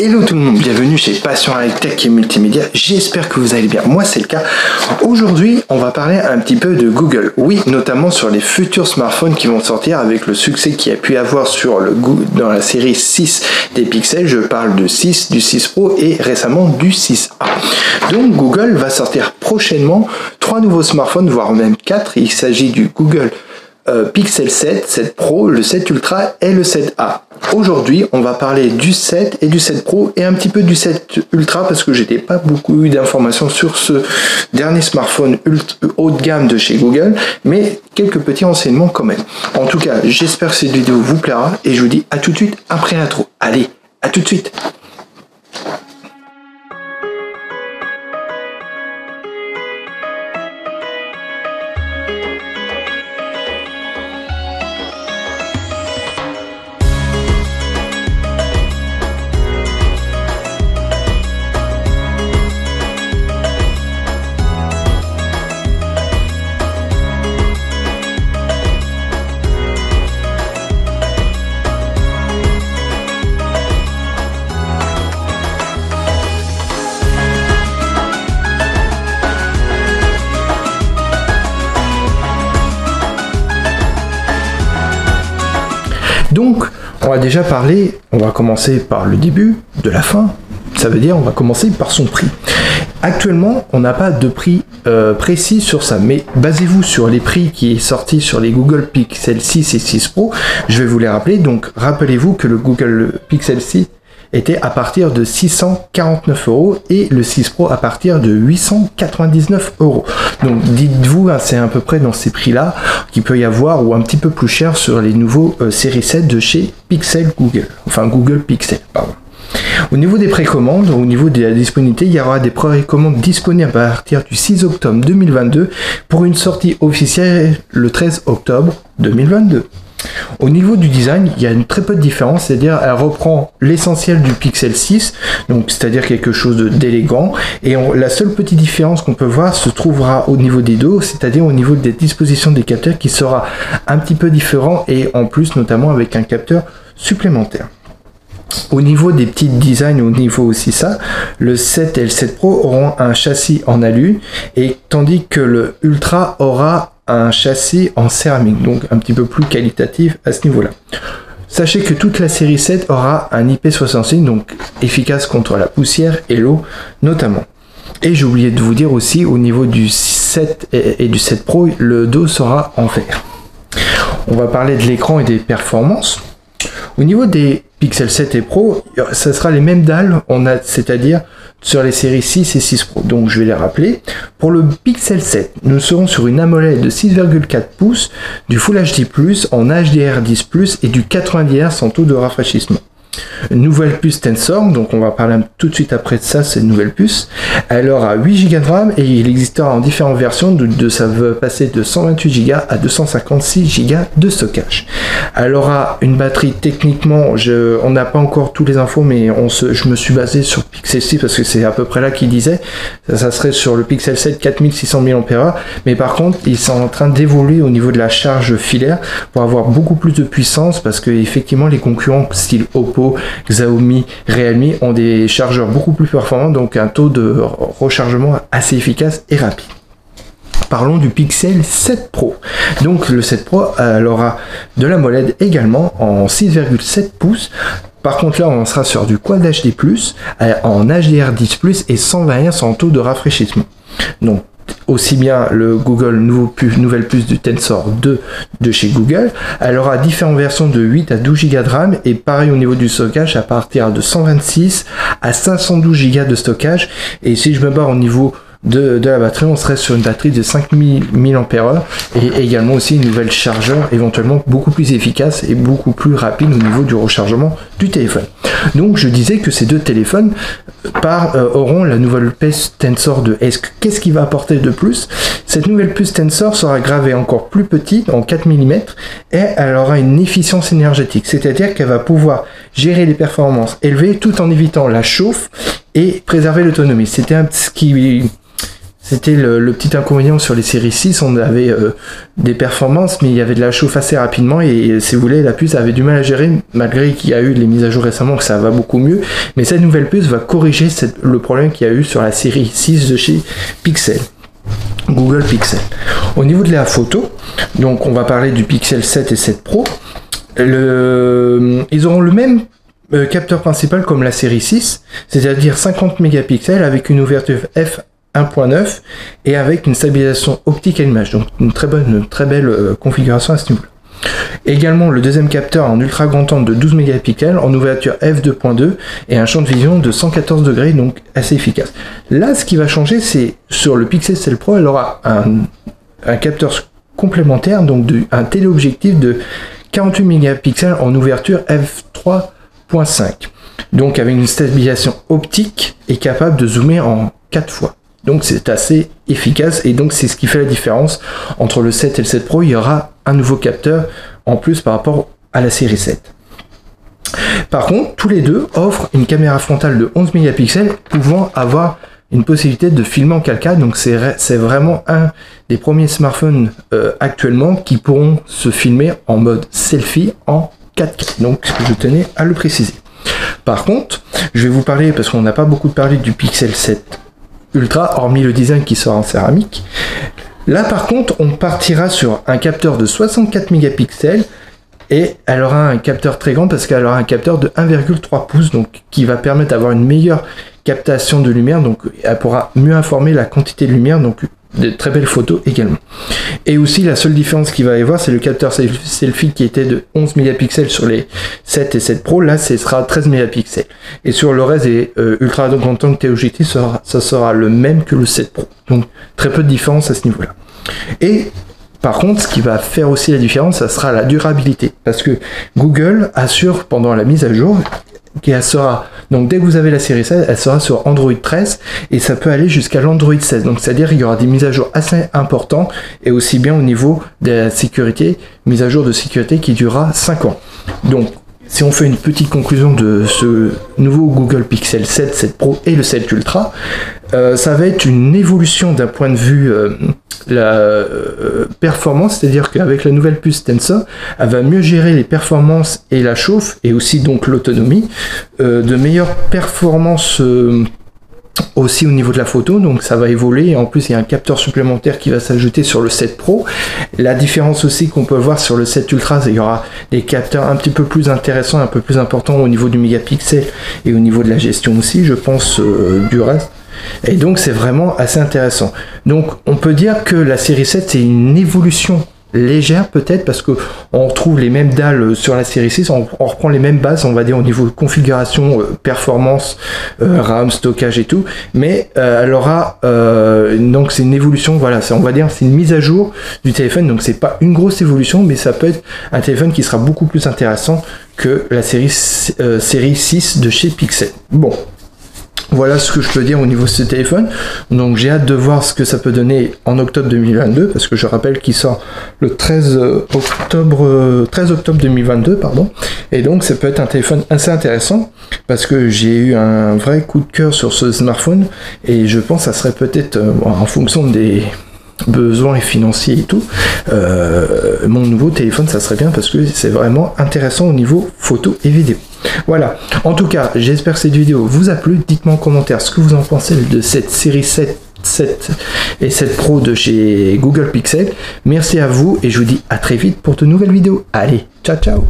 Hello tout le monde, bienvenue chez Passion High Tech et Multimédia, j'espère que vous allez bien, moi c'est le cas. Aujourd'hui on va parler un petit peu de Google, oui notamment sur les futurs smartphones qui vont sortir avec le succès qu'il y a pu avoir dans la série 6 des Pixels, je parle du 6, du 6 Pro et récemment du 6A. Donc Google va sortir prochainement 3 nouveaux smartphones, voire même 4, il s'agit du Google Pixel 7, 7 Pro, le 7 Ultra et le 7A. Aujourd'hui, on va parler du 7 et du 7 Pro et un petit peu du 7 Ultra parce que j'étais pas beaucoup eu d'informations sur ce dernier smartphone haut de gamme de chez Google, mais quelques petits renseignements quand même. En tout cas, j'espère que cette vidéo vous plaira et je vous dis à tout de suite après l'intro. Allez, à tout de suite. Donc, on va déjà parler, on va commencer par le début, de la fin, ça veut dire on va commencer par son prix. Actuellement, on n'a pas de prix précis sur ça, mais basez-vous sur les prix qui est sorti sur les Google Pixel 6 et 6 Pro, je vais vous les rappeler. Donc, rappelez-vous que le Google Pixel 6 était à partir de 649 € et le 6 Pro à partir de 899 €. Donc dites-vous, c'est à peu près dans ces prix-là qu'il peut y avoir ou un petit peu plus cher sur les nouveaux série 7 de chez Pixel Google, enfin Google Pixel, pardon. Au niveau des précommandes, au niveau de la disponibilité, il y aura des précommandes disponibles à partir du 6 octobre 2022 pour une sortie officielle le 13 octobre 2022. Au niveau du design, il y a une très peu de différence, c'est-à-dire elle reprend l'essentiel du Pixel 6, donc c'est-à-dire quelque chose d'élégant, et la seule petite différence qu'on peut voir se trouvera au niveau des dos, c'est-à-dire au niveau des dispositions des capteurs qui sera un petit peu différent et en plus notamment avec un capteur supplémentaire. Au niveau des petits designs, au niveau aussi ça, le 7 et le 7 Pro auront un châssis en alu, et tandis que le Ultra aura un châssis en céramique, donc un petit peu plus qualitatif à ce niveau-là. Sachez que toute la série 7 aura un IP66, donc efficace contre la poussière et l'eau notamment. Et j'ai oublié de vous dire aussi, au niveau du 7 et du 7 Pro, le dos sera en verre. On va parler de l'écran et des performances. Au niveau des Pixel 7 et Pro, ça sera les mêmes dalles, c'est-à-dire sur les séries 6 et 6 Pro. Donc je vais les rappeler. Pour le Pixel 7, nous serons sur une AMOLED de 6,4 pouces, du Full HD+, en HDR10+, et du 90 Hz en taux de rafraîchissement. Une nouvelle puce Tensor, donc on va parler tout de suite après de ça, cette nouvelle puce. Elle aura 8 Go de RAM et il existera en différentes versions, ça va passer de 128 Go à 256 Go de stockage. Elle aura une batterie techniquement, on n'a pas encore tous les infos, mais je me suis basé sur Pixel 6 parce que c'est à peu près là qu'il disait, ça serait sur le Pixel 7 4600 mAh, mais par contre ils sont en train d'évoluer au niveau de la charge filaire pour avoir beaucoup plus de puissance parce que effectivement les concurrents style Oppo, Xiaomi, Realme ont des chargeurs beaucoup plus performants, donc un taux de rechargement assez efficace et rapide. Parlons du Pixel 7 Pro. Donc le 7 Pro aura de l'AMOLED également en 6,7 pouces. Par contre là on sera sur du Quad HD+, en HDR10+, et 120 Hz en taux de rafraîchissement. Donc aussi bien le Google nouvelle puce du Tensor 2 de chez Google. Elle aura différentes versions de 8 à 12 Go de RAM et pareil au niveau du stockage à partir de 126 à 512 Go de stockage. Et si je me barre au niveau de la batterie, on serait sur une batterie de 5000 mAh et également aussi une nouvelle chargeur éventuellement beaucoup plus efficace et beaucoup plus rapide au niveau du rechargement du téléphone. Donc je disais que ces deux téléphones auront la nouvelle puce Tensor 2. Qu'est-ce qui va apporter de plus? Cette nouvelle puce Tensor sera gravée encore plus petite en 4 mm et elle aura une efficience énergétique, c'est-à-dire qu'elle va pouvoir gérer les performances élevées tout en évitant la chauffe et préserver l'autonomie. c'était le petit inconvénient sur les séries 6, on avait des performances, mais il y avait de la chauffe assez rapidement, et si vous voulez, la puce avait du mal à gérer, malgré qu'il y a eu les mises à jour récemment, que ça va beaucoup mieux, mais cette nouvelle puce va corriger le problème qu'il y a eu sur la série 6 de chez Pixel. Google Pixel. Au niveau de la photo, donc on va parler du Pixel 7 et 7 Pro. Ils auront le même capteur principal comme la série 6, c'est-à-dire 50 mégapixels avec une ouverture f1.9 et avec une stabilisation optique à l'image. Donc une très belle configuration à ce niveau-là. Également le deuxième capteur en ultra grand angle de 12 mégapixels en ouverture f2.2 et un champ de vision de 114 degrés, donc assez efficace. Là, ce qui va changer, c'est sur le Pixel 7 Pro, elle aura un capteur complémentaire, donc un téléobjectif de 48 mégapixels en ouverture f3.5, donc avec une stabilisation optique et capable de zoomer en 4 fois. Donc c'est assez efficace, et donc c'est ce qui fait la différence entre le 7 et le 7 Pro. Il y aura un nouveau capteur en plus par rapport à la série 7. Par contre, tous les deux offrent une caméra frontale de 11 mégapixels pouvant avoir une possibilité de filmer en 4K. Donc c'est vraiment un des premiers smartphones actuellement qui pourront se filmer en mode selfie en 4K. Donc je tenais à le préciser. Par contre, je vais vous parler, parce qu'on n'a pas beaucoup parlé du Pixel 7 Ultra, hormis le design qui sort en céramique. Là par contre, on partira sur un capteur de 64 mégapixels, et elle aura un capteur très grand parce qu'elle aura un capteur de 1,3 pouces, donc qui va permettre d'avoir une meilleure captation de lumière, donc elle pourra mieux informer la quantité de lumière, donc de très belles photos également. Et aussi la seule différence qu'il va y avoir, c'est le capteur selfie qui était de 11 mégapixels sur les 7 et 7 Pro, là ce sera 13 mégapixels. Et sur le reste des ultra grand angle téléobjectifs, ça sera le même que le 7 Pro. Donc très peu de différence à ce niveau-là. Et par contre, ce qui va faire aussi la différence, ça sera la durabilité. Parce que Google assure pendant la mise à jour qu'elle sera, donc dès que vous avez la série 16, elle sera sur Android 13 et ça peut aller jusqu'à l'Android 16. Donc c'est-à-dire qu'il y aura des mises à jour assez importantes, et aussi bien au niveau de la sécurité, mise à jour de sécurité qui durera 5 ans. Donc si on fait une petite conclusion de ce nouveau Google Pixel 7, 7 Pro et le 7 Ultra, ça va être une évolution d'un point de vue la performance, c'est-à-dire qu'avec la nouvelle puce Tensor, elle va mieux gérer les performances et la chauffe, et aussi donc l'autonomie, de meilleures performances aussi au niveau de la photo, donc ça va évoluer. En plus il y a un capteur supplémentaire qui va s'ajouter sur le 7 Pro. La différence aussi qu'on peut voir sur le 7 Ultra, c'est qu'il y aura des capteurs un petit peu plus intéressants, un peu plus importants au niveau du mégapixel et au niveau de la gestion aussi, je pense, du reste. Et donc c'est vraiment assez intéressant. Donc on peut dire que la série 7 c'est une évolution légère peut-être, parce que on retrouve les mêmes dalles sur la série 6, on reprend les mêmes bases, on va dire, au niveau de configuration, performance, RAM, stockage et tout, mais elle aura donc c'est une évolution, voilà, on va dire c'est une mise à jour du téléphone, donc c'est pas une grosse évolution, mais ça peut être un téléphone qui sera beaucoup plus intéressant que la série 6 de chez Pixel. Bon, voilà ce que je peux dire au niveau de ce téléphone. Donc j'ai hâte de voir ce que ça peut donner en octobre 2022, parce que je rappelle qu'il sort le 13 octobre 2022, pardon. Et donc ça peut être un téléphone assez intéressant, parce que j'ai eu un vrai coup de cœur sur ce smartphone, et je pense que ça serait peut-être en fonction des besoins et financiers et tout, mon nouveau téléphone, ça serait bien, parce que c'est vraiment intéressant au niveau photo et vidéo. Voilà, en tout cas j'espère que cette vidéo vous a plu. Dites-moi en commentaire ce que vous en pensez de cette série 7 et 7 Pro de chez Google Pixel. Merci à vous, et je vous dis à très vite pour de nouvelles vidéos. Allez, ciao ciao.